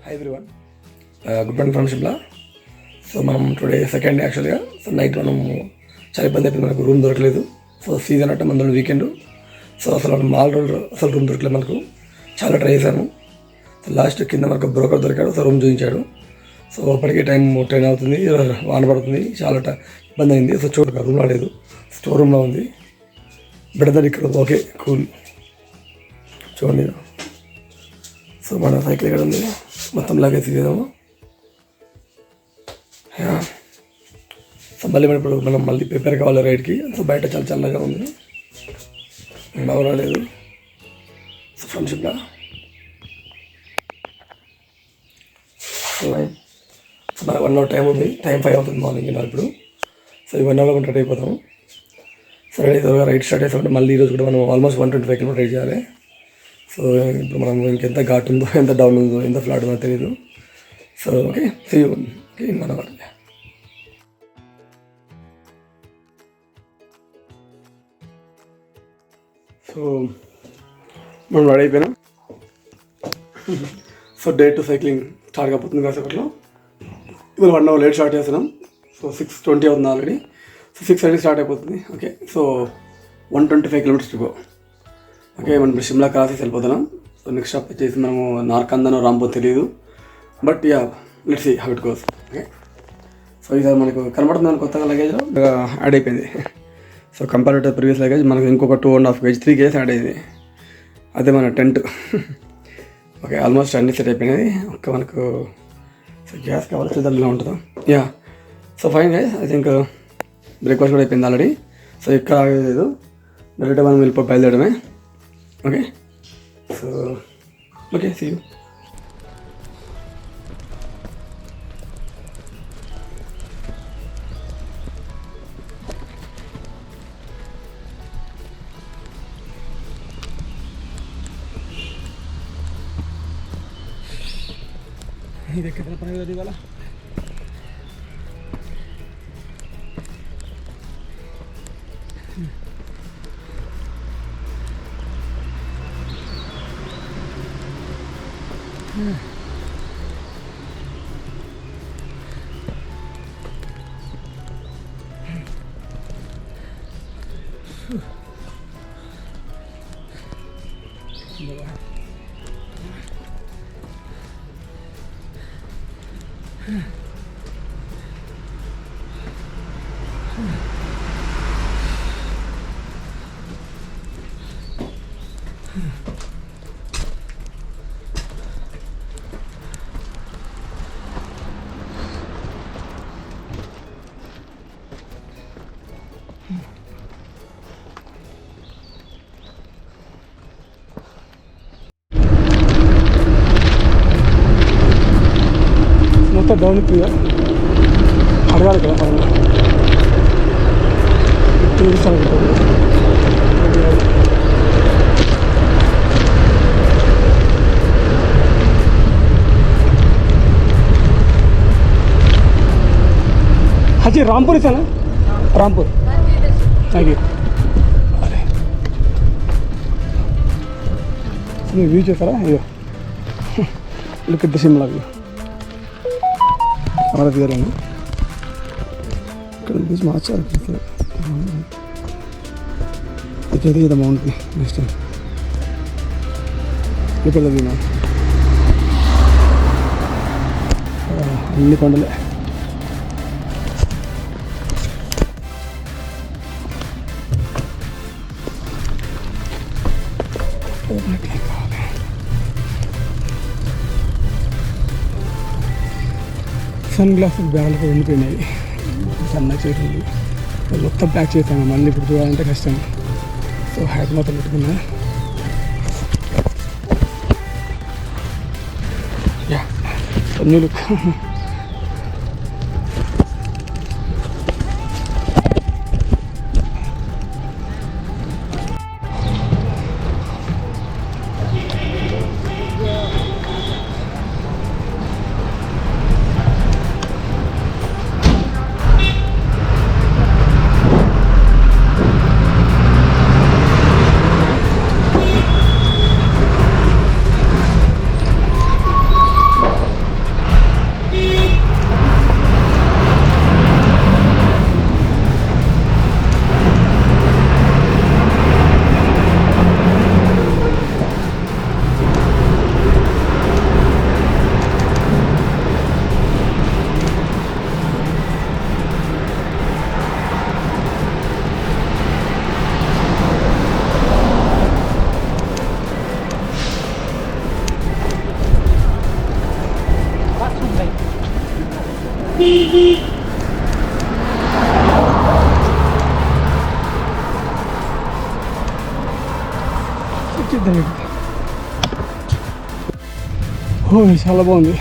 Hi everyone. Good morning from Shimla. So మనం today second day యాక్చువల్గా. So night మనం చాలా ఇబ్బంది అయిపోయింది, మనకు రూమ్ దొరకలేదు. సో సీజన్ అంటే మన వీకెండ్. సో అసలు మాల్ రోడ్ అసలు రూమ్ దొరకలేదు మనకు. చాలా ట్రై చేశాను. సో లాస్ట్ కింద మనకు బ్రోకర్ దొరికాడు. సో రూమ్ చూపించాడు. సో అప్పటికే టైం 10 అవుతుంది, వాన పడుతుంది, చాలా ఇబ్బంది అయింది. సో రూమ్ రాలేదు, స్టోర్ రూమ్లో ఉంది. బెటర్ ఇక్కడ ఓకే కూల్. చూడండి, సో మన సైకిల్ ఇక్కడ ఉంది, మొత్తం లగేజ్ తీసేదాము. సో మళ్ళీ ఇప్పుడు మనం మళ్ళీ ప్రిపేర్ కావాలి రైడ్కి. సో బయట చాలా చల్లగా ఉంది, బాగా రాలేదు. సో ఫ్రెండ్షిప్గా సో మనకు 1 hour టైం ఉంది. టైం 5 అవుతుంది మార్నింగ్ ఇప్పుడు. సో ఈ 1 hour రెడీ అయిపోతాము. సో రెడీ త్వరగా రైడ్ స్టార్ట్ చేస్తామంటే మళ్ళీ ఈరోజు కూడా మనం ఆల్మోస్ట్ 125 kilometers రైడ్ చేయాలి. సో ఇప్పుడు మనం ఇంకెంత ఘాట్ ఉందో, ఎంత డౌన్ ఉందో, ఎంత ఫ్లాట్ ఉందో తెలియదు. So okay, see you okay మన వారి. సో మనం రెడీ అయిపోయినాం. సో డే 2 సైక్లింగ్ స్టార్ట్ కాబోతుంది కాసేపట్లో. ఇవాళ 1 hour లేట్ స్టార్ట్ చేస్తున్నాం. సో 6:20 అవుతుంది ఆల్రెడీ. సో 6:30 స్టార్ట్ అయిపోతుంది. Okay, so 125 kilometers to go. Okay, మనం ఇప్పుడు షిమ్లా క్రాసెస్ వెళ్ళిపోతున్నాం. సో నెక్స్ట్ స్టాప్ వచ్చేసి మనము నార్కందనో రాంపో తెలియదు, but ya let's see how it goes. Okay, so ఈసారి మనకు కనబడుతుంది కొత్తగా లగేజ్లో యాడ్ అయిపోయింది. So compare to previous luggage మనకు ఇంకొక 2.5 kg 3 kg యాడ్ అయింది. అదే మన టెంట్. ఓకే, ఆల్మోస్ట్ అన్ని సెట్ అయిపోయినాయి. ఒక్క మనకు సో గ్యాస్ కావాల్సిన దానిలో ఉంటుందా. Yeah, so fine guys, I think breakfast కూడా అయిపోయింది ఆల్రెడీ. సో ఇక్కడ ఆగలేదు, డైరెక్ట్గా మనం వెళ్ళిపోయి బయలుదేరడమే. Okay, so okay, see you. ఇది ఎక్కడ పని కదా ఇవాళ. మొత్తం డౌన్ క్లియర్ అడగాలి కదా మనం. చూపిస్తాను అజీ రాంపూర్ ఇస్తానా, రాంపూర్. Thank you. అరే మీరు వ్యూ చేస్తారా? అయ్యో, look at the Simla view. Bharat garu ఇక్కడ నుంచి మార్చారు. ఇక్కడ కదా మౌంట్ నెక్స్ట్ టైం ఇక్కడ తగ్గినా అన్ని కొండలే. సన్ గ్లాసెస్ బ్యాగ్లో ఉండిపోయినాయి, సన్నగా చేసింది. మొత్తం ప్యాక్ చేశాను, మళ్ళీ ఇప్పుడు చూడాలంటే కష్టం. సో హ్యాట్ మొత్తం పెట్టుకున్నా. Yeah, new look. చాలా బాగుంది.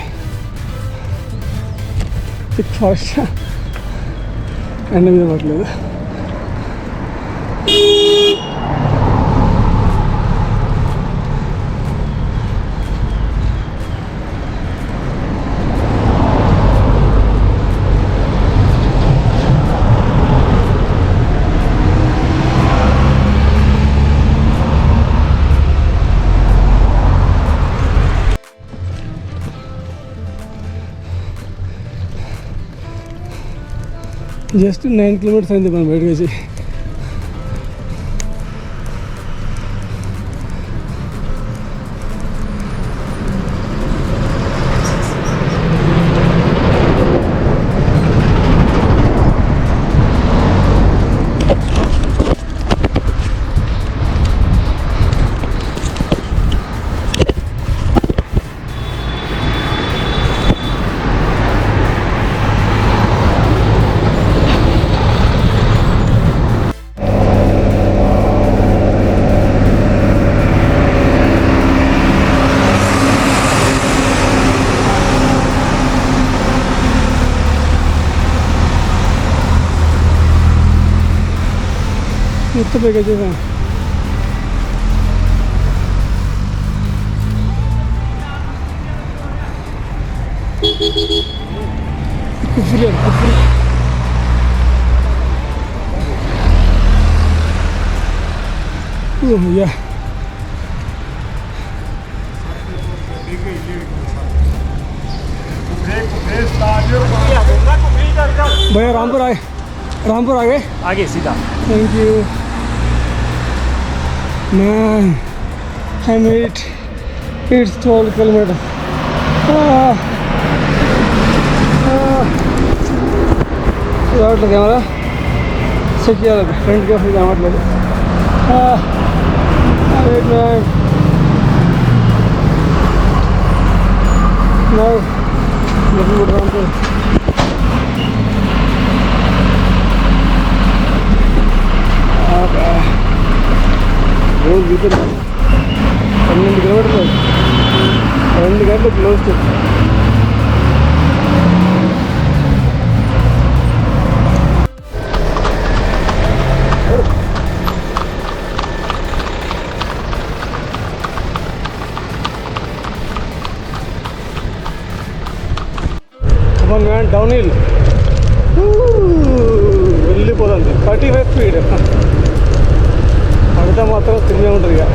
థిక్ ఫారెస్ట్, ఎండ మీద పడలేదు. జస్ట్ 9 కిలోమీటర్స్ అయింది మనం బయటకు వచ్చి. మొత్తం పైకి వచ్చేసాను. యా भैया रामपुर आगे सीधा. Thank you man, I made it. It's 12 kilometers. Without the camera check किया था फ्रंट का फिर आवाज लगे. Wait man, now let me go down to రోజు వీకెండ్ 12 కిలోమీటర్లు 2 గంటలు close to. Come on man, down hill వెళ్ళిపోతుంది 35 స్పీడ్. పడితే మాత్రం తిరిగే ఉంటుంది. ఇక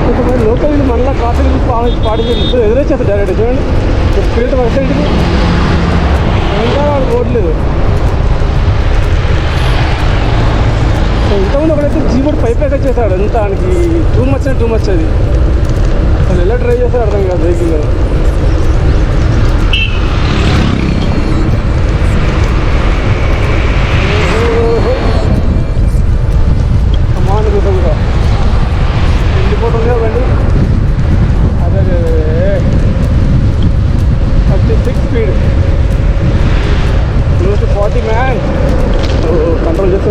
కొంతమంది లోకల్ వీళ్ళు మళ్ళీ కాఫీలు పాడి ఎదురొచ్చేస్తారు డైరెక్ట్. చూడండి స్పీడ్ పర్సెంట్కి ఇంకా వాడు పోవట్లేదు. ఇంతకుముందు ఒకడైతే జీబోర్డ్ పైప్ వచ్చేసాడు. ఎంత ఆయనకి టూ మచ్ అది. అసలు ఎలా డ్రైవ్ చేస్తారో అర్థం కాదు వెహికల్. కూడా వెళ్ళిపోతుంది బండి. అదే 36 speed, close to 40 man. Control చేసుకో.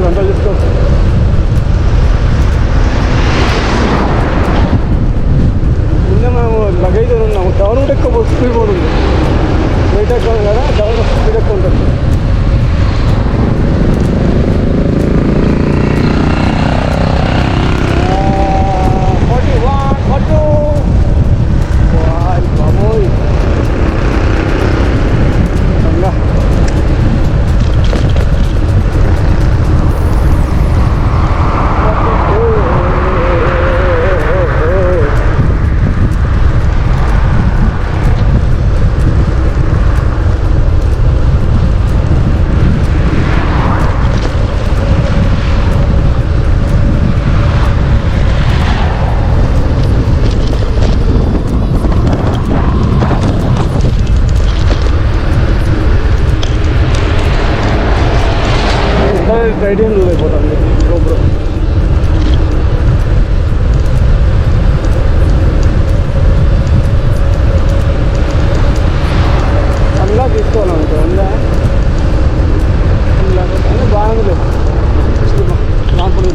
ముందే మనం లగేజ్ ఉన్నాము. డౌన్ కూడా ఎక్కువ స్పీడ్ పోతుంది. వెయిట్ ఎక్కువ కదా, డౌన్ స్పీడ్ ఎక్కువ ఉంటుంది. ఐడియా అయిపోతుంది గోప్రో. అలా తీసుకోవాలంటే ఉందా అలా బాగుంది. రాంపూడి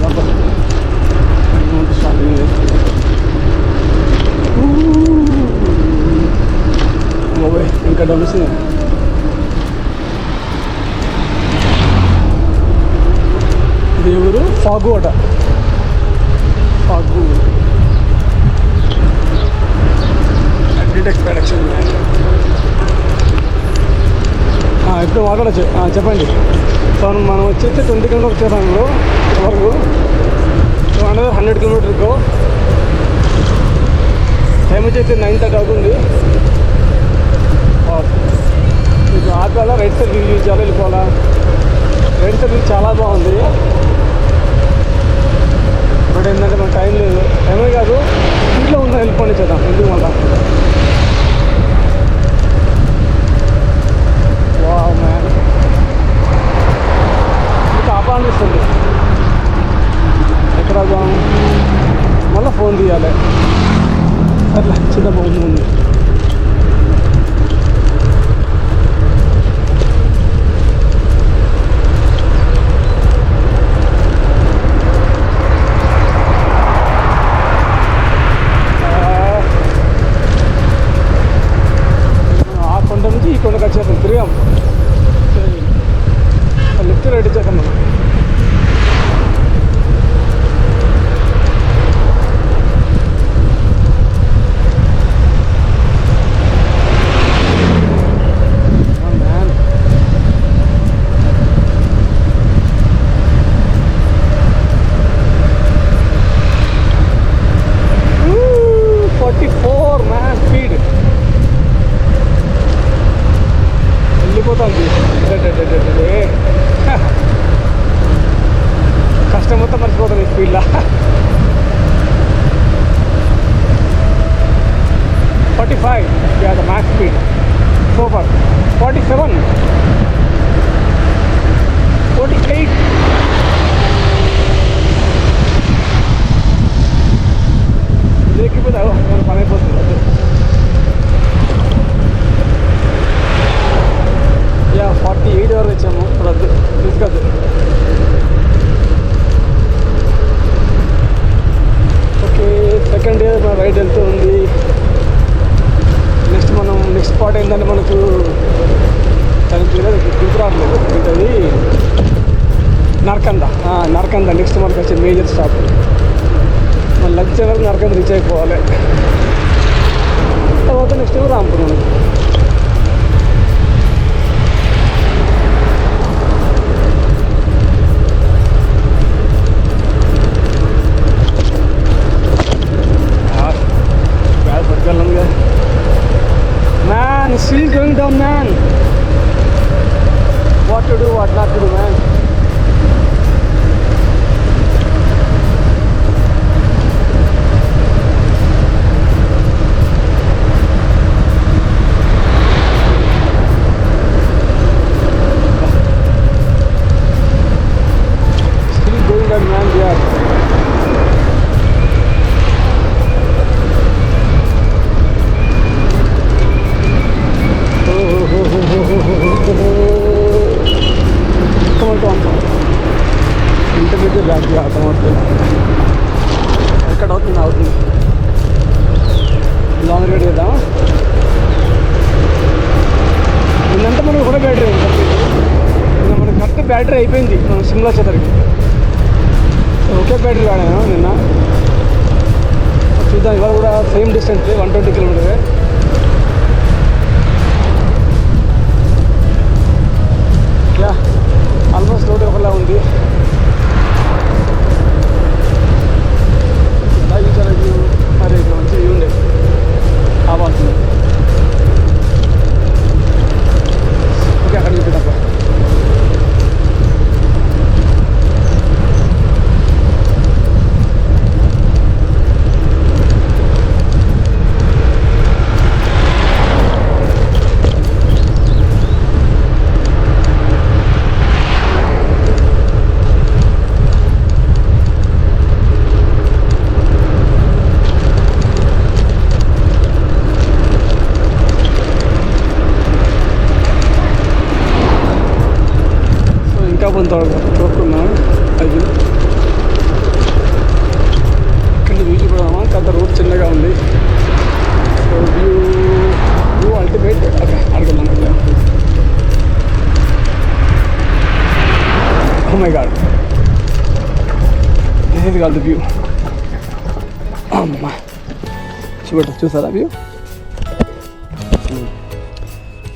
ఫాగు అట, ఫాగు డిటెక్స్ ప్రొడక్షన్. ఇప్పుడు మాట్లాడచ్చు, చెప్పండి. సో మనం వచ్చేసి 20 కిలోమీటర్ వచ్చేసాం ఇప్పుడు వరకు. సో అంటే 100 కిలోమీటర్కు టైం వచ్చేసి 9:30 అవుతుంది. మీకు ఆపాలా, రైట్ సైడ్ వ్యూ యూజ్ చేయాలి, వెళ్ళిపోవాలా. రైట్ సైడ్ వ్యూ చాలా బాగుంది, బట్ ఏంటంటే మనకు టైం లేదు. టైమే కాదు, ఇంట్లో ఉందా వెళ్ళిపోయి చేద్దాం ఎందుకు మళ్ళా. వావ్ మ్యాన్, ఇంకా అనిపిస్తుంది. ఎక్కడ మళ్ళీ ఫోన్ తీయాలి, అట్లా చిన్న బొమ్మ ఉంది. ఆ కొండ నుంచి ఈ కొండకు వచ్చేసాం, తిరిగాం. లెఫ్ట్ రైట్ ఇచ్చేసాం మనం. కష్టం మొత్తం మర్చిపోతాను ఈ స్పీడ్లో. 45 ద మ్యాక్స్ స్పీడ్. సూపర్. 47, 48. లేకపోతే పని అయిపోతుంది. యా 48 వరకు వచ్చాము. ఇప్పుడు వద్దు, తీసుకొద్దు. ఓకే, సెకండ్ ఇయర్ మన రైడ్ వెళ్తూ ఉంది. నెక్స్ట్ స్పాట్ ఏంటంటే మనకు దానికి గుర్తు రావట్లేదు ఏంటది, నరకంద నెక్స్ట్ మనకు వచ్చే మేజర్ స్టాప్. మన లంచ్ వరకు నరకంద రీచ్ అయిపోవాలి. తర్వాత నెక్స్ట్ రాంపూర్. మనకు man, it's still going down, man. What to do, what not to do, man. Still going down, man, yeah. Intermediate back అర్థమవుతుంది. ఎక్కడ అవుతుంది లాంగ్ రైడ్ చేద్దాం. నిన్నంతా మనకు కూడా బ్యాటరీ అయింది. నిన్న మనకి కరెక్ట్ బ్యాటరీ అయిపోయింది మనం సిమ్లా వచ్చేసరికి. ఒకే బ్యాటరీ వాడాను నిన్న. చూద్దాం, ఇవాళ కూడా same distance 120 kilometer. Ya almost road ఒకలా ఉంది. ఎలా చూసారా వ్యూ? అరే ఇక్కడ మంచి వ్యూ ఉండే కావాల్సింది. ఓకే, అక్కడ చూపిద్దాం. కొంత చూస్తున్నా అది ఇక్కడ వ్యూ చూడదామా. కొంత రోడ్ చిన్నగా ఉంది. So view ultimate. ఓకే, అడగలం. Oh my god, this is call the view. అమ్మా చూసారా వ్యూ?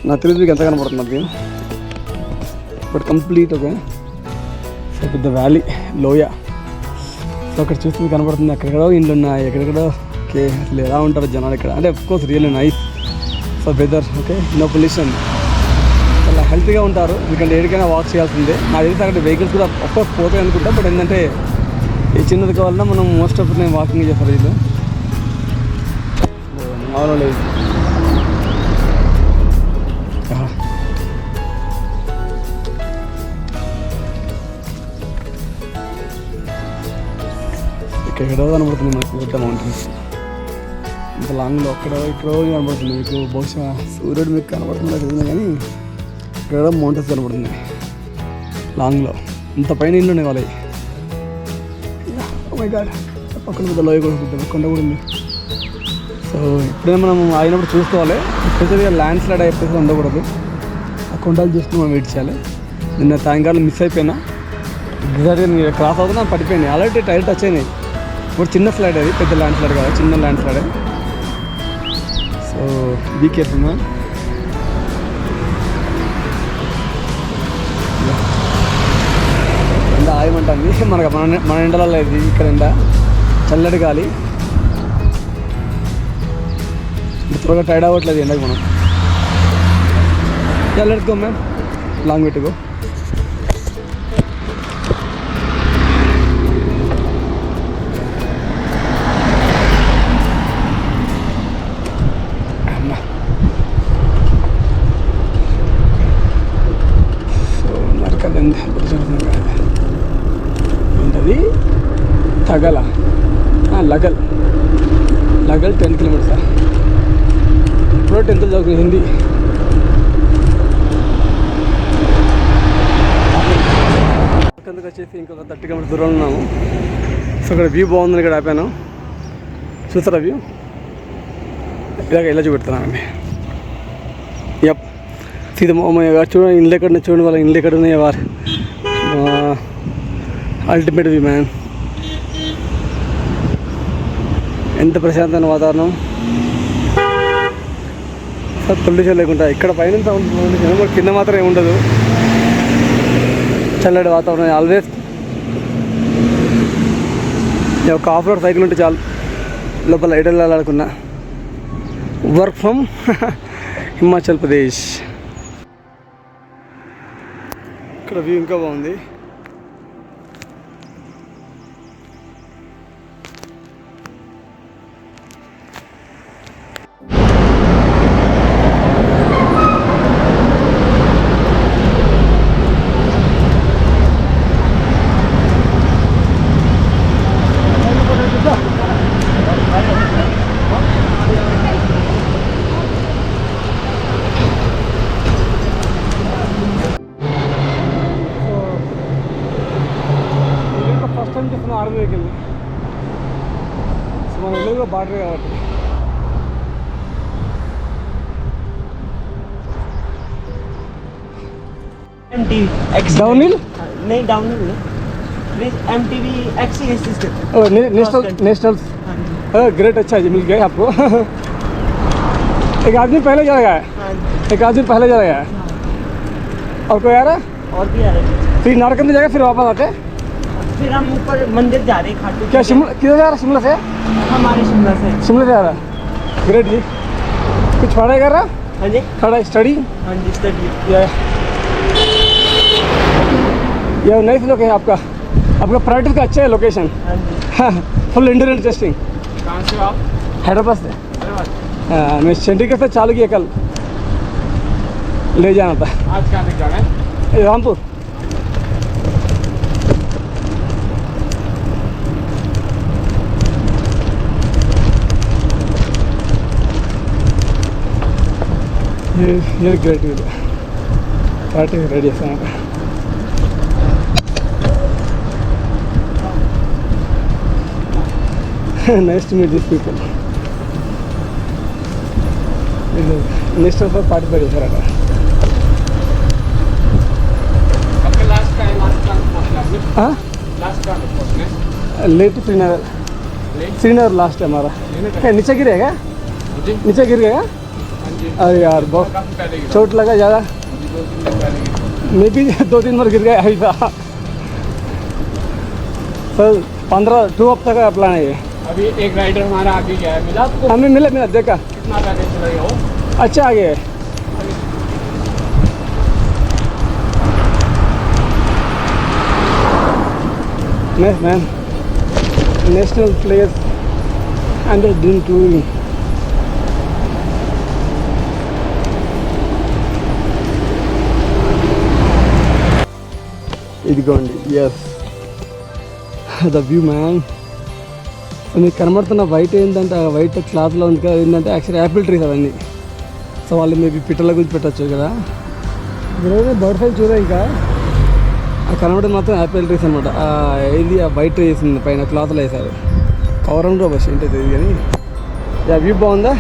నా తెలియదు మీకు ఎంత కనపడుతుంది view, but complete okay. So పెద్ద వ్యాలీ, లోయ. సో అక్కడ చూస్తే కనపడుతుంది, ఎక్కడెక్కడో ఇండ్లు ఉన్నాయి, ఎక్కడెక్కడో ఓకే. అసలు ఎలా ఉంటారు జనాలు ఇక్కడ అంటే of course really nice. So weather okay, no pollution, చాలా హెల్తీగా ఉంటారు. ఎందుకంటే ఎక్కడికైనా వాక్ చేయాల్సిందే. నాకు తెలిసి అక్కడ వెహికల్స్ కూడా అఫ్కోర్స్ పోతాయి అనుకుంటా, బట్ ఏంటంటే ఈ చిన్నది కావాలన్నా మనం మోస్ట్ ఆఫ్ నేను వాకింగ్ చేస్తారు వీళ్ళు. లేదు ఎక్కడెక్కడో కనబడుతుంది మనకు పెద్ద మౌంటైన్స్. ఇంత లాంగ్లో అక్కడో ఇక్కడో కనబడుతుంది మీకు. బహుశా సూర్యుడు మీకు కనబడుతుందో తెలియదు కానీ ఇక్కడ మౌంటైన్స్ కనబడుతుంది లాంగ్లో. ఇంత పైన ఇల్లు ఉన్నాయి వాళ్ళవి. మై గాడ్, పక్కన పెద్ద లోయ కూడా పెద్ద కొండ కూడా ఉంది. సో ఎప్పుడైనా మనం ఆగినప్పుడు చూసుకోవాలి. ఎస్పెషల్గా ల్యాండ్ స్లైడ్ అయిపోతే ఉండకూడదు. ఆ కొండలు చూసుకుని మనం వెయిట్ చేయాలి. నిన్న సాయంకాలం మిస్ అయిపోయినా, ఎగ్జాక్ట్గా నేను క్రాస్ అవుతున్నా పడిపోయినాయి. ఆల్రెడీ టైర్ టచ్ అయినాయి. ఇప్పుడు చిన్న స్లైడ్ అది, పెద్ద ల్యాండ్ స్లైడ్ కాదు, చిన్న landslide. So be careful ma'am. ఎండ ఆయమంటుంది మనకు, మన ఎండలలో ఇది. ఇక్కడ ఎండ చల్లటి గాలి, త్వరగా టైర్డ్ అవ్వట్లేదు ఎండకు మనం. చల్లటిగో మ్యామ్, లాంగ్ పెట్టుకో. ఏంటది తగల లగల్ 10 కిలోమీటర్స్. ఇప్పుడు 10th చదువుకుని హిందీ. కిందకి వచ్చేసి ఇంకొక 30 కిలోమీటర్స్ దూరంలో ఉన్నాము. సో ఇక్కడ వ్యూ బాగుందని ఇక్కడ ఆపాను. చూస్తారా వ్యూ? ఇలాగ ఇలా చూపెడుతున్నానండి. యప్ సీత చూడండి, ఇండ్లు ఎక్కడ చూడండి, వాళ్ళ ఇండ్లు ఎక్కడ ఉన్నాయి. వారు అల్టిమేట్ వ్యూ మ్యాన్. ఎంత ప్రశాంతమైన వాతావరణం, పొల్యూషన్ లేకుండా. ఇక్కడ పైన పొల్యూషన్, మరి కింద మాత్రం ఏముండదు. చల్లటి వాతావరణం ఆల్వేస్. ఒక ఆఫ్ రోడ్ సైకిల్ ఉంటే చాలు, లోపల లైట్ వెళ్ళాలనుకున్నా. Work from Himachal Pradesh. ఇక్కడ వ్యూ ఇంకా బాగుంది. ఫస్ట్ టైం చేస్తున్న ఆర్మీ వెహికల్. సో మన ఇల్లు బార్డర్ కాబట్టి MTV X डाउनहिल नहीं, डाउनहिल नहीं, MTV X system. National great. अच्छा जी, मिल गया आपको. एक आदमी पहले चला गया है, एक आदमी पहले चला गया है. और कोई आ रहा है? और भी आ रहे हैं. फिर नारकंदी जाएगा, फिर वापस आते. फिर हम ऊपर मंदिर जा रहे हैं खाटू. क्या शिमला किधर जा रहा है? शिमला से? हमारे शिमला से जा रहा है. ग्रेट जी. कुछ पढ़ाई कर रहा? हाँ जी, पढ़ाई स्टडी. हाँ जी, स्टडी. ये नाइस लोग है आपका प्रैक्टिस का अच्छा है लोकेशन. हाँ जी. Full internet testing. कहाँ से आप? हैदराबाद से. मैं चंडीगढ़ से चालू किया, कल ले जाना था. आज कहाँ तक जाना है? रामपुर. ये ग्रेट व्यू. पार्टी रेडी है. Nice to meet these people. Next पर पार्टिसिपेट कर रहा था. आपका लास्ट टाइम पहुंचना. हाँ, लास्ट टाइम पहुंचना. लेट श्रीनगर, श्रीनगर लास्ट है हमारा। नीचे गिरेगा, नीचे गिर गया। अरे यार बहुत चोट लगा ज़्यादा, मैं भी 2-3 बार गिर गया अभी। सर 2 हफ्ते का प्लान है ये। अभी एक राइडर हमारा आगे गया है, मिला आपको? हमें मिला देखा। कितना पैकेज चलेगा वो? अच्छा आगे है। Nice man, national players and they didn't do it. ఇదిగోండి, ఎస్ ద వ్యూ మ్యాన్. మీకు కనబడుతున్న వైట్ ఏంటంటే ఆ వైట్ క్లాత్లో ఉంది కదా, ఏంటంటే యాక్చువల్లీ యాపిల్ ట్రీస్ అవన్నీ. సో వాళ్ళు మేబీ పిట్టల గురించి పెట్టచ్చు కదా. ఈరోజు బర్డ్ ఫ్లై చూడ ఇంకా ఆ కనబడేది మాత్రం యాపిల్ ట్రీస్ అనమాట. ఇది ఆ వైట్ వేసింది పైన క్లాత్లో వేసారు. కవర్ అండ్ బస్ ఏంటది ఇది కానీ. యా వ్యూ బాగుందా?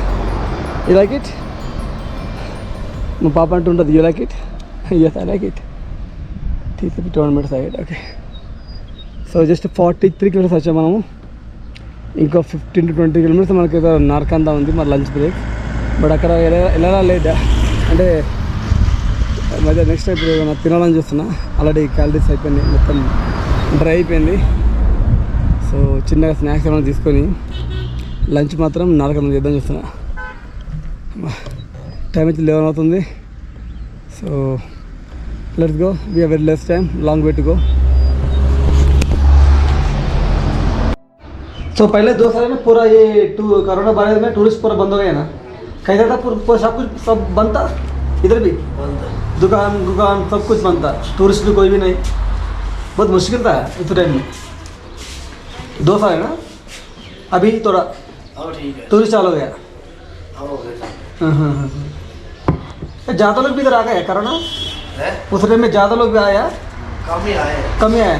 You like it? మా పాప అంటుంటుంది you like it? Yes I like it. 200 meters అయ్యాడు. ఓకే, సో జస్ట్ 43 kilometers వచ్చాము మనము. ఇంకో 15 to 20 kilometers మనకి ఏదో నార్కందా ఉంది మరి లంచ్ బ్రేక్. బట్ అక్కడ ఎలా లేట్ అంటే మధ్య నెక్స్ట్ ఇప్పుడు నాకు తినాలని చూస్తున్నా. ఆల్రెడీ క్యాలరీస్ అయిపోయింది, మొత్తం డ్రై అయిపోయింది. సో చిన్నగా స్నాక్స్ ఏమైనా తీసుకొని లంచ్ మాత్రం నార్కందా చేద్దాం చూస్తున్నా. టైం అయితే 11 అవుతుంది. So let's go, we have very less time, long way to go. तो पहले 2 साल में पूरा ये कोरोना बारे में टूरिस्ट पूरा बंद हो गया ना, कैसा था? पूरा सब कुछ सब बंद था, इधर भी दुकान सब कुछ बंद था, टूरिस्ट भी कोई भी नहीं. बहुत मुश्किल था इस टाइम में. 2 साल है ना, अभी थोड़ा टूरिस्ट चालू हो गया. ज़्यादा लोग भी इधर आ गए कोरोना उस टाइम में. ज़्यादा लोग भी आया, कम ही आया,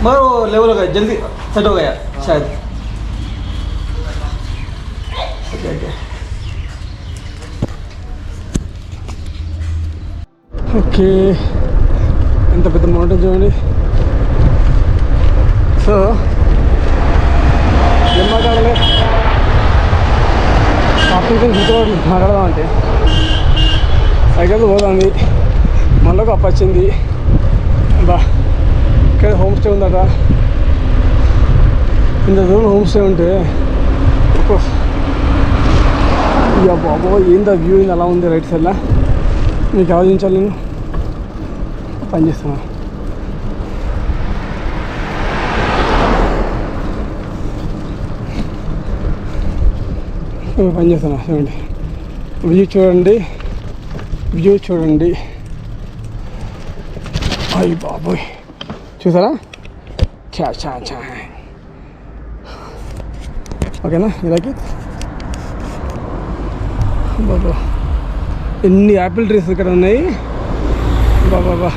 मगर वो लेवल हो गया, जल्दी सेट हो गया शायद. ఓకే, ఎంత పెద్ద మౌంటైన్ చూడండి. సో ఏం మాట్లాడాలి, టాపిక్ మాట్లాడదాం అంటే సైకిల్ పోతుంది. మళ్ళీ ఒక అప్ప వచ్చింది. బా ఇక్కడ హోమ్ స్టే ఉందట. ఇంత దూరం హోమ్ స్టే ఉంటే ఇక బాబో ఏందా వ్యూ అయింది అలా ఉంది రైట్ సైడ్లో. మీకు ఆలోచించాలి, నేను పని చేస్తున్నా. పని చేస్తున్నా చూడండి, వ్యూ చూడండి, వ్యూ చూడండి. అయ్యి బాబోయ్ చూసారా? చా చా చా. ఓకేనా? ఇలాగే బాబా ఎన్ని యాపిల్ ట్రీస్ ఇక్కడ ఉన్నాయి. బాబా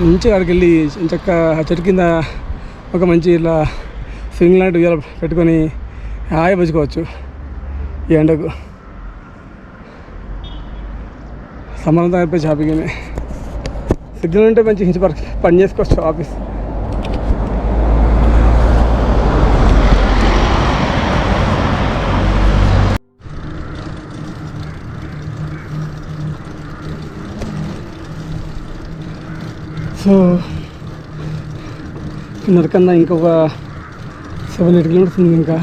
మంచిగా అక్కడికి వెళ్ళి చక్క చెట్టు కింద ఒక మంచి ఇలా స్వింగ్ లాంటి ఉయ్యాల పెట్టుకొని హాయి బుచ్చుకోవచ్చు ఈ ఎండకు. సమానంగా అయిపోయి షాపింగ్ సిగ్నల్ ఉంటే మంచి ఇంచు పని చేసుకోవచ్చు ఆఫీస్. సో నరకన్నా ఇంకొక 7-8 kilometers ఉంది. ఇంకా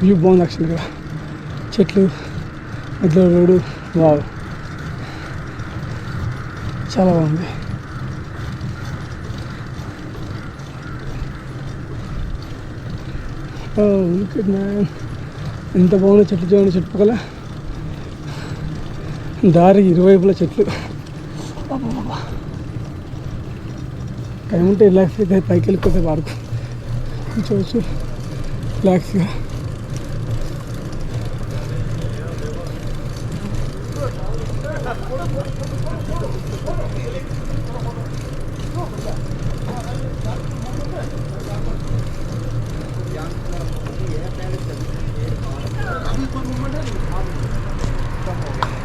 వ్యూ బాగుంది యాక్చువల్గా, చెట్లు మధ్యలో రోడ్డు. వావ్ చాలా బాగుంది. ఎంత బాగుంది చెట్లు చూడండి, చుట్టుపక్కల దారి ఇరువైపుల చెట్లు. టైం ఉంటే రిలాక్స్ అయితే పైకి వెళ్ళిపోతే పార్కు కూర్చోవచ్చు రిలాక్స్గా.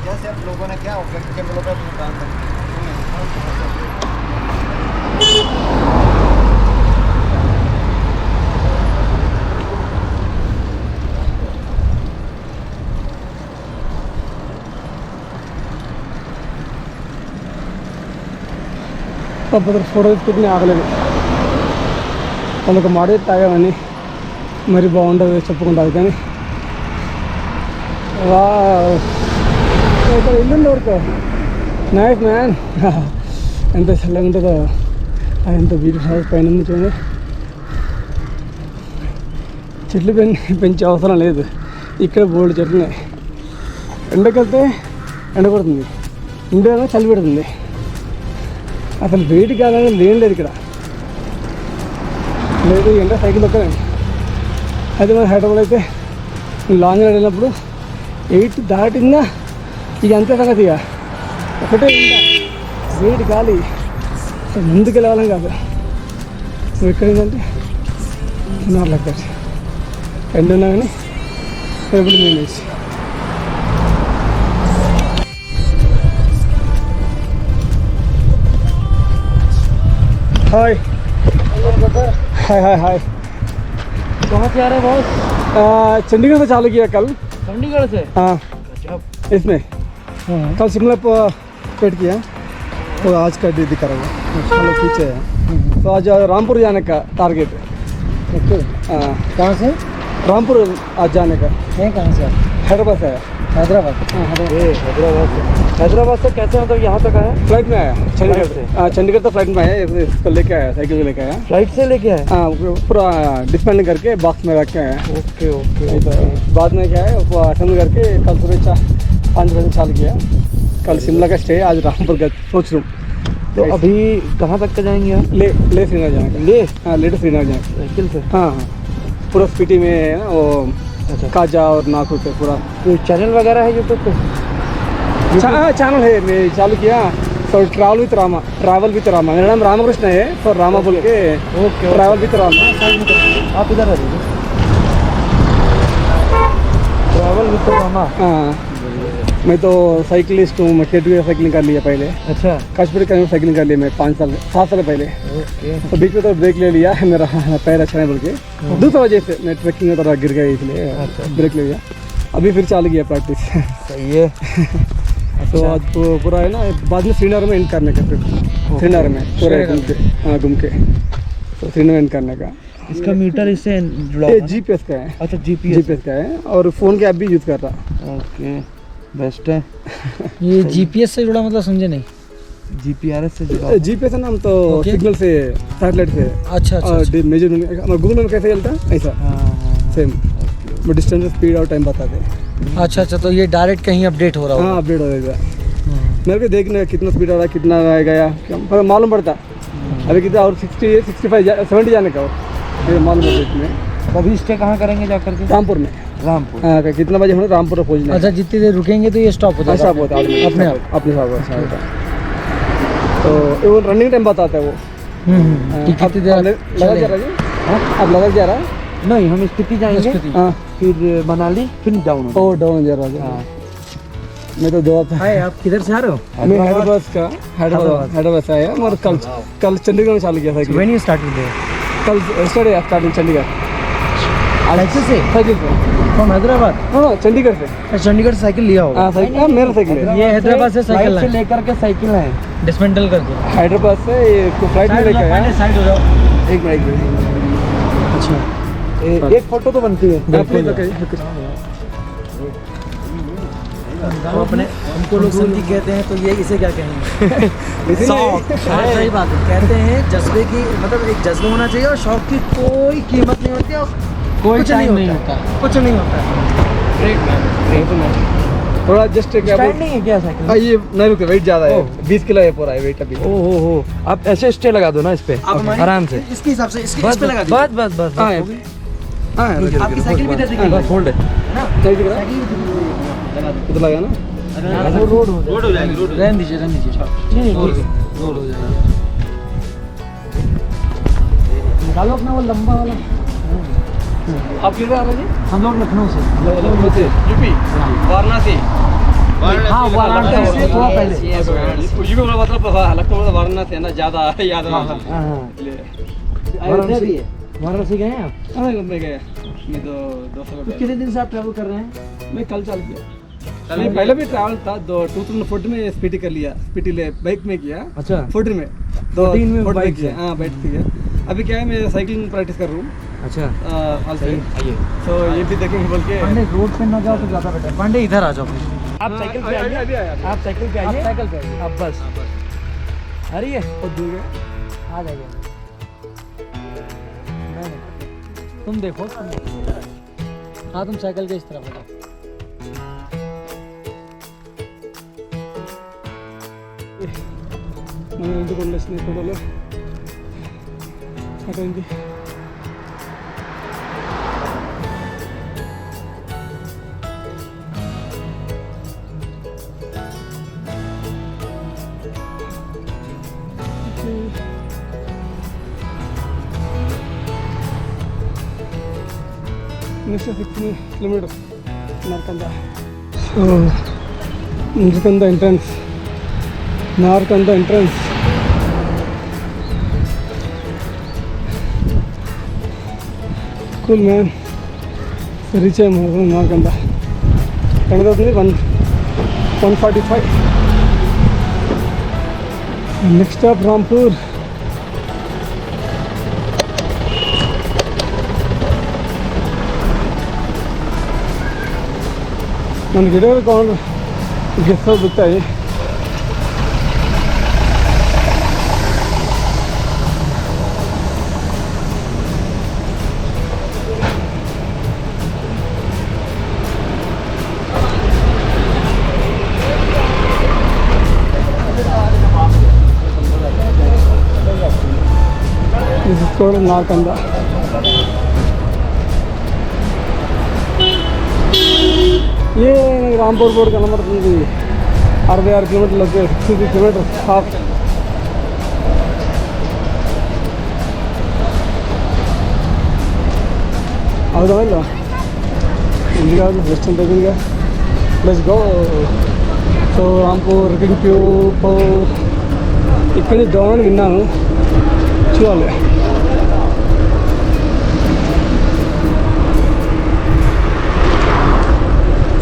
जैसे अब लोगों ने क्या ऑब्जेक्ट के लोगों पे తప్పదు ఫోటో తీసుకుంటే ఆగలేదు వాళ్ళొక మాట తాగామని మరి బాగుంటుంది చెప్పుకుంటారు కానీ వా ఇక్కడ ఇల్లు వరకు నైస్ మ్యాన్ ఎంత చల్లగా ఉంటుందో ఎంత బ్యూటిఫుల్ హౌస్ పైన ఉంది చూడండి చెట్లు పెంచే అవసరం లేదు ఇక్కడ బోల్డ్ చెట్లు ఉన్నాయి ఎండకెళ్తే ఎండ పడుతుంది ఇండియాలో చలి పెడుతుంది అసలు వేడి కాలని లేని లేదు ఇక్కడ లేదు ఎండ సైకిల్ దొక్కనే అదే మన హైదరాబాద్ అయితే లాంగ్ రైడ్ వెళ్ళినప్పుడు 8 దాటిందా ఇక అంతే సంగతి ఇక ఒకటే ఎండ వేడి గాలి అసలు ముందుకు వెళ్ళాలని కాదు నువ్వు ఎక్కడ ఏంటంటే నాట్ లైక్ దట్ ఎండ ఉన్నా కానీ ఎప్పుడు మేనేజ్ हाय हाय हाय हाय कहाँ से आ रहे हैं बॉस? चंडीगढ़ से चालू किया कल चंडीगढ़ से? हाँ इसमें कल शिमला पेट किया तो आज का डे दिखा रहा है चलो पीछे है तो आज रामपुर जाने का टारगेट ओके कहाँ से? रामपुर आज जाने का हैं कहाँ से? हैदराबाद से आया हैदराबाद। हाँ हैदराबाद से कैसे मतलब यहाँ तक आया? फ्लाइट में आया चंडीगढ़ से? हाँ चंडीगढ़ तो फ्लाइट में आया इसको लेके आया साइकिल को लेके आया फ्लाइट से लेके आए? हाँ पूरा डिस्मेंटल करके बॉक्स में रख के आया ओके ओके नहीं तो बाद में क्या है वो अटेंड करके कल सुबह 5 बजे चालू किया कल शिमला का स्टे आज रामपुर का सोच रहा हूँ तो अभी कहाँ तक का जाएंगे आप? ले श्रीनगर जाने का ले हाँ लेट श्रीनगर जाने का साइकिल से? हाँ हाँ पूरा स्पीटी में है ना वो अच्छा काजा और नाकू पे पूरा कोई चैनल वगैरह है यूट्यूब पे? चैनल है मैं चालू किया तो ट्रैवल विथ रामा मेरा नाम रामकृष्ण है तो रामा बोल के ओके ट्रैवल विथ रामा आप इधर आ जाइए ट्रैवल विद रामा। हाँ मैं तो साइकिलिस्ट हूँ मैं केटू साइकिलिंग कर लिया पहले अच्छा कश्मीर का साइकिलिंग कर लिया मैं 7 साल पहले ओके तो बीच में तो ब्रेक ले लिया मेरा पैर अच्छा नहीं बोल के दूसरा वजह से मैं ट्रैकिंग में थोड़ा गिर गया इसलिए ब्रेक ले लिया अभी फिर चालू किया प्रैक्टिस सही है तो आज पूरा है ना बाद में श्रीनगर में एंड करने का फिर श्रीनगर में पूरा घूम के हाँ घूम के तो श्रीनगर एंड करने का इसका मीटर इससे जुड़ा ये हुआ है? GPS का है अच्छा जीपीएस GPS का है और फ़ोन के ऐप भी यूज़ कर रहा ओके बेस्ट है ये जीपीएस से जुड़ा मतलब समझे नहीं। जीपीआरएस से जुड़ा GPS है ना हम तो Okay. सिग्नल से सैटेलाइट से अच्छा अच्छा, और अच्छा। मेजरमेंट गूगल में कैसे चलता है ऐसा हाँ सेम वो डिस्टेंस स्पीड और टाइम बताते हैं अच्छा अच्छा तो ये डायरेक्ट कहीं अपडेट हो रहा हाँ होगा। अपडेट हो जाएगा मेरे को देखना है कितना स्पीड आ रहा है कितना आएगा या पर मालूम पड़ता अभी कितना और 60 65 70 जाने का हो ये मालूम पड़ता इसमें अभी स्टे कहाँ करेंगे जा करके? रामपुर में रामपुर हाँ कितना बजे होना रामपुर पहुँचना अच्छा जितनी देर रुकेंगे तो ये स्टॉप हो जाएगा ऐसा होता है अपने आप। अपने साथ होता है तो वो रनिंग टाइम बताता है वो कि कितनी देर लगा जा चलेगा। रहा है अब लगा जा रहा है नहीं हम स्पीति जाएंगे स्पीति। हाँ फिर मनाली फिर डाउन ओ डाउन जा रहा है हाँ मैं तो दो हाय आप किधर से आ रहे हो? मैं हैदराबाद से आया और कल चंडीगढ़ में चालू किया था व्हेन यू स्टार्टेड देयर? कल स्टार्ट स्टार्टिंग चंडीगढ़ साइकिल से साइकिल से फ्रॉम हैदराबाद? हाँ चंडीगढ़ से चंडीगढ़ से साइकिल लिया होगा। हाँ साइकिल हाँ मेरा साइकिल है ये हैदराबाद से साइकिल से है लेकर के साइकिल है डिसमेंटल करके। हैदराबाद से ये फ्लाइट में लेके आया साइड हो जाओ। एक मिनट अच्छा एक फोटो तो बनती है हम अपने हमको लोग संधि कहते हैं तो ये इसे क्या कहेंगे? शौक सही बात है कहते हैं जज्बे की मतलब एक जज्बा होना चाहिए और शौक की कोई कीमत नहीं होती और कोई कुछ टाइम नहीं होता कुछ नहीं होता थोड़ा जस्ट क्या स्टैंड नहीं है क्या साइकिल? ये नहीं रुके वेट ज़्यादा है 20 किलो है पूरा है वेट अभी ओहो आप ऐसे स्टे लगा दो ना इस पे आराम से इसके हिसाब से इसके बस इस पे लगा बस बस बस हाँ हाँ आपकी साइकिल भी दे देंगे बस होल्ड है सही दिख रहा है कितना लगा ना वो रोड हो जाएगी रहने दीजिए नहीं रोड हो जाएगा निकालो अपना वो लंबा वाला आप किधर आ रहे हैं हम लोग लखनऊ से यूपी वाराणसी हाँ वाराणसी से थोड़ा पहले ये भी मतलब लखनऊ में वाराणसी है ना ज़्यादा याद है हाँ अयोध्या भी है। वाराणसी गए हैं आप? हाँ मैं गया मैं तो 2 साल तो कितने दिन से आप ट्रैवल कर रहे हैं? मैं कल चल गया नहीं पहले भी ट्रैवल था 2014 में स्पीटी कर लिया स्पीटी ले बाइक में किया अच्छा 14 में 14 में बाइक किया हाँ बाइक किया अभी क्या है मैं साइकिलिंग प्रैक्टिस कर रहा हूँ अच्छा तो ये भी देखेंगे बोल के पांडे रोड पे ना जाओ तो ज़्यादा बेटर। पांडे इधर आ जाओ प्लीज। आप साइकिल पे आइए अभी आया आप साइकिल पे आइए साइकिल पे आप बस आ रही है बहुत दूर है आ जाइए। नहीं तुम देखो हाँ तुम साइकिल के इस तरफ बताओ। మనం ఎందుకు వచ్చినాయి ఫోటోలు అటైంది next 16 kilometres Narkanda so Narkanda entrance Narkanda entrance. Cool man. So reach Narkanda. Time is 1:45. Next stop Rampur. Man get over call. Guess how big है Narkanda. ये रामपुर बोर्ड का नंबर 66 किलोमीटर लग गए 63 किलोमीटर हाफ అవుదా ఇండియా వెస్టర్న్ దగ్గరగా plus go so Rampur రింక్యూ ఇక్కడి నుంచి down అని విన్నాను చూడాలి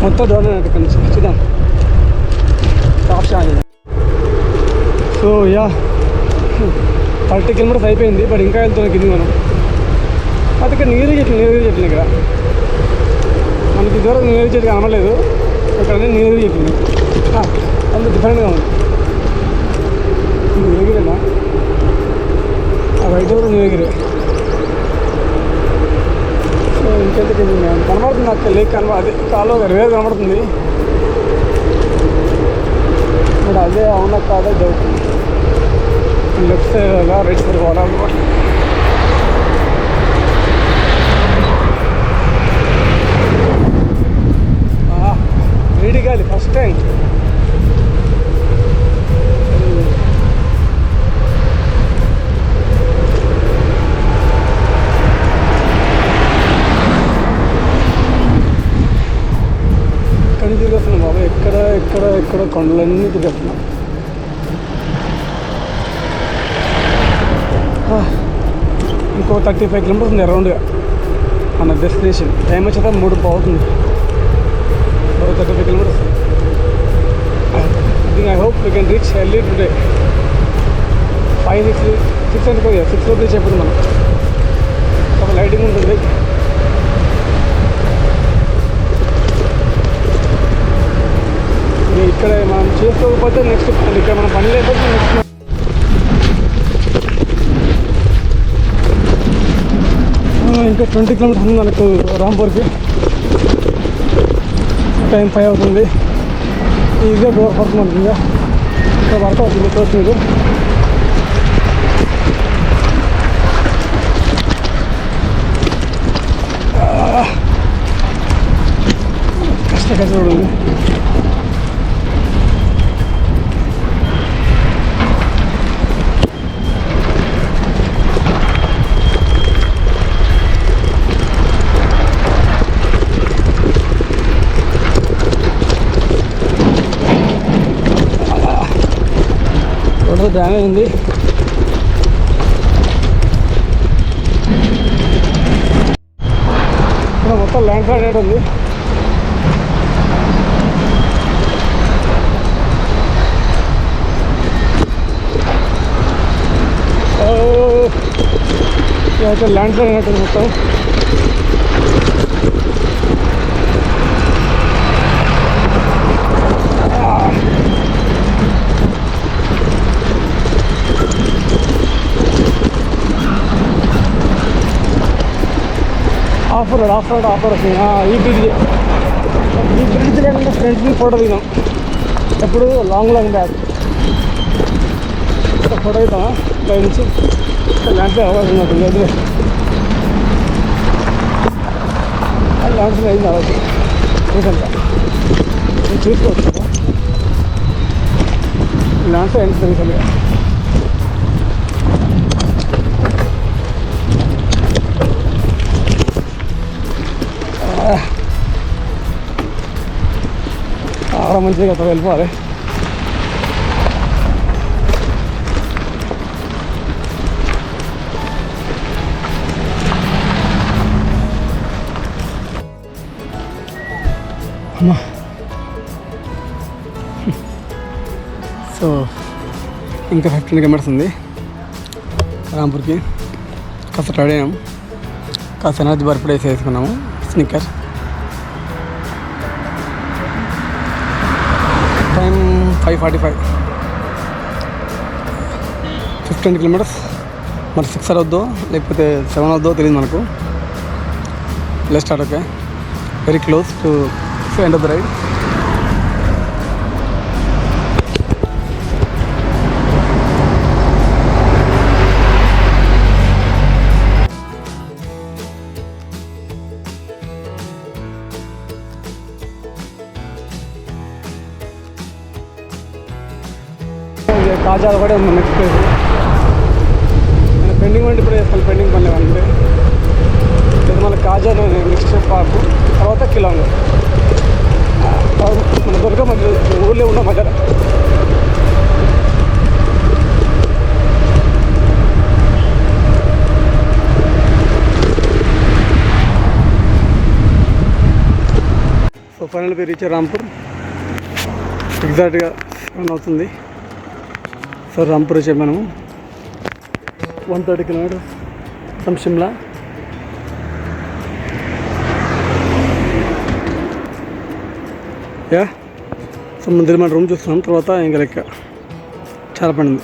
మొత్తం డౌన్ అయినట్టు ఇక్కడ నుంచి చూద్దాం top shot so yeah 30 kilometres అయిపోయింది బట్ ఇంకా వెళ్తున్నాం కింది మనం అది ఇక్కడ నీరు చెట్లు ఇక్కడ మనకి దూరం నీరు చెట్టు కనబడలేదు ఇక్కడ నీరు చెట్లు అంత డిఫరెంట్గా ఉంది నీలగిరేనా ఆ బయట కూడా నీలగిరే సో ఇంకెంత కనబడుతుంది నాకు లేక్ అదే కాలువ వేరు కనబడుతుంది బట్ అదే అవునా కాదా డౌట్ లెఫ్ట్ సైడ్ అలా రైట్ సైడ్ పోవాలన్నమాట వేడి గాలి ఫస్ట్ టైం ఎక్కడికి తిరిగేస్తున్నాం బాబా ఎక్కడ కొండలన్నీ తిరిగేస్తున్నాం ఇంకో 35 కిలోమీటర్స్ ఉంది అరౌండ్గా మన డెస్టినేషన్ టైం వచ్చేట 3 అవుతుంది 35 kilometers. I hope we can reach early today. 5, 6 అనుకో 6 లోపు రీచ్ అయిపోతుంది మనం ఒక లైటింగ్ ఉంటుంది ఇక్కడ మనం చేసుకోకపోతే నెక్స్ట్ ఇక్కడ మనం పని లేకపోతే నెక్స్ట్ ఇంకా 20 కిలోమీటర్స్ ఉంది మనకు రాంపూర్కి టైం 5 అవుతుంది ఈజీగా డోర్ పడుతుంది మనకి ఇంకా వర్క్ అవుతుంది కోర్స్ మీరు కష్టపడి ఏదో డ్యామేజ్ ఉంది. ఇక్కడ మొత్తం ల్యాండ్ స్లైడ్ అయితే ఉంది. అయితే ల్యాండ్ స్లైడ్ అయినట్టుంది మొత్తం. ఆఫ్ రోడ్ వస్తుంది. ఈ బ్రిడ్జ్ లేకుండా ఫ్రంట్ నుంచి ఫోటో దిగాం ఎప్పుడు లాంగ్ బ్యాక్ ఫోటో అవుతామా బయట నుంచి ల్యాండ్ అవకాశం ఉంటుంది. వదిలే ల్యాండ్ అయింది అవకాశం రీసెంట్గా నేను చూసుకోవచ్చు. ల్యాండ్ అయింది రీసెంట్గా. ఆడ మంచిగా కదా వెళ్ళిపోవాలి. అమ్మా సో ఇంకా 15 కిలోమీటర్స్ ఉంది రాంపూర్కి. కాస్త రెడీ అయ్యాము, కాస్త ఎనర్జీ బర్ఫ్ డేస్ వేసుకున్నాము. Snicker time 5:45, 15 kilometres. మరి 6 అవుద్దో లేకపోతే 7 అవుద్దో తెలియదు మనకు. Let's start. Okay, very close to end of the ride. Kaza కూడా ఉంది నెక్స్ట్ ప్లేస్. నేను పెండింగ్ వంటి ఇప్పుడు చేస్తాను, పెండింగ్ పని అంటే ఇది మన కాజా నెక్స్ట్ పార్క్, తర్వాత కిలాంగ్. మన దొరక మధ్య ఊళ్ళో ఉన్న మధ్య. So final reach Rampur. ఎగ్జాక్ట్గా 7 అవుతుంది. సో రాంపూర్ వచ్చే మనము 130 కిలోమీటర్స్ ఫ్రమ్ షిమ్లా. సో ముందు మన రూమ్ చూస్తున్నాం, తర్వాత ఇంకా లెక్క చాలా పడింది.